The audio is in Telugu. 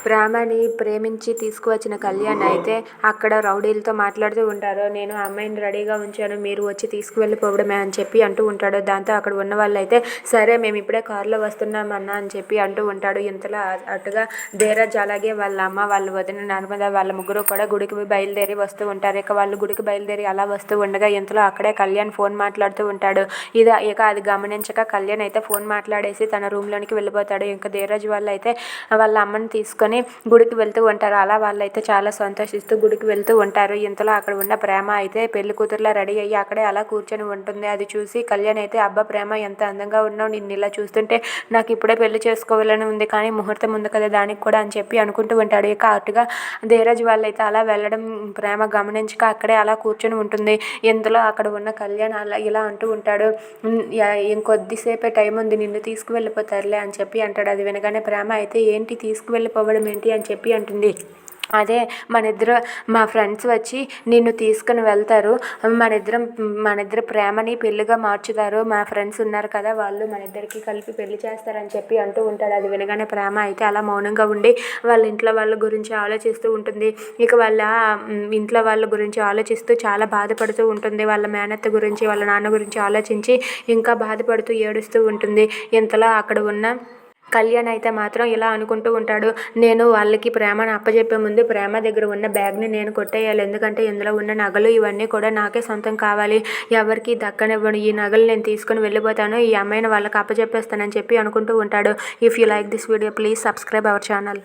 ప్రేమని ప్రేమించి తీసుకువచ్చిన కళ్యాణ్ అయితే అక్కడ రౌడీలతో మాట్లాడుతూ ఉంటారు. నేను ఆ అమ్మాయిని రెడీగా ఉంచాను, మీరు వచ్చి తీసుకువెళ్ళిపోవడమే అని చెప్పి అంటూ ఉంటాడు. దాంతో అక్కడ ఉన్న వాళ్ళైతే సరే మేము ఇప్పుడే కారులో వస్తున్నామన్నా అని చెప్పి అంటూ ఉంటాడు. ఇంతలో అటుగా ధీరజ్ అలాగే వాళ్ళ అమ్మ, వాళ్ళ వదిన నర్మద వాళ్ళ ముగ్గురు కూడా గుడికి బయలుదేరి వస్తూ ఉంటారు. ఇక వాళ్ళు గుడికి బయలుదేరి అలా వస్తూ ఉండగా ఇంతలో అక్కడే కళ్యాణ్ ఫోన్ మాట్లాడుతూ ఉంటాడు. ఇక అది గమనించక కళ్యాణ్ అయితే ఫోన్ మాట్లాడేసి తన రూమ్లోనికి వెళ్ళిపోతాడు. ఇంకా ధీరజ్ వాళ్ళు అయితే వాళ్ళ అమ్మని తీసుకొని గుడికి వెళ్తూ ఉంటారు. అలా వాళ్ళైతే చాలా సంతోషిస్తూ గుడికి వెళ్తూ ఉంటారు. ఇంతలో అక్కడ ఉన్న ప్రేమ అయితే పెళ్లి కూతురులా రెడీ అయ్యి అక్కడే అలా కూర్చొని ఉంటుంది. అది చూసి కళ్యాణ్ అయితే అబ్బా ప్రేమ ఎంత అందంగా ఉన్నావు, నిన్ను ఇలా చూస్తుంటే నాకు ఇప్పుడే పెళ్లి చేసుకోవాలని ఉంది, కానీ ముహూర్తం ఉంది కదా దానికి కూడా అని చెప్పి అనుకుంటూ ఉంటాడు. ఇక అటుగా ధీరజ్ వాళ్ళైతే అలా వెళ్ళడం ప్రేమ గమనించక అక్కడే అలా కూర్చొని ఉంటుంది. ఇంతలో అక్కడ ఉన్న కళ్యాణ్ అలా ఇలా అంటూ ఉంటాడు, ఇంకొద్దిసేపే టైం ఉంది, నిన్ను తీసుకువెళ్ళిపోతారులే అని చెప్పి అంటాడు. అది వినగానే ప్రేమ అయితే ఏంటి తీసుకువెళ్ళిపోవడం ఏంటి అని చెప్పి అంటుంది. అదే మా ఫ్రెండ్స్ వచ్చి నిన్ను తీసుకుని వెళ్తారు, మన ఇద్దరు ప్రేమని పెళ్ళిగా మార్చుతారు, మా ఫ్రెండ్స్ ఉన్నారు కదా వాళ్ళు మన ఇద్దరికి కలిపి పెళ్లి చేస్తారని చెప్పి అంటూ ఉంటాడు. అది వినగానే ప్రేమ అయితే అలా మౌనంగా ఉండి వాళ్ళ ఇంట్లో వాళ్ళ గురించి ఆలోచిస్తూ ఉంటుంది. ఇక వాళ్ళ ఇంట్లో వాళ్ళ గురించి ఆలోచిస్తూ చాలా బాధపడుతూ ఉంటుంది. వాళ్ళ మేనత్త గురించి వాళ్ళ నాన్న గురించి ఆలోచించి ఇంకా బాధపడుతూ ఏడుస్తూ ఉంటుంది. ఇంతలో అక్కడ ఉన్న కళ్యాణ్ అయితే మాత్రం ఇలా అనుకుంటూ ఉంటాడు, నేను వాళ్ళకి ప్రేమను అప్పచెప్పే ముందు ప్రేమ దగ్గర ఉన్న బ్యాగ్ని నేను కొట్టేయాలి, ఎందుకంటే ఇందులో ఉన్న నగలు ఇవన్నీ కూడా నాకే సొంతం కావాలి, ఎవరికి దక్కనివ్వను, ఈ నగలు నేను తీసుకుని వెళ్ళిపోతాను, ఈ అమ్మాయిని వాళ్ళకి అప్పచెప్పేస్తానని చెప్పి అనుకుంటూ ఉంటాడు. If you like this video please subscribe our channel.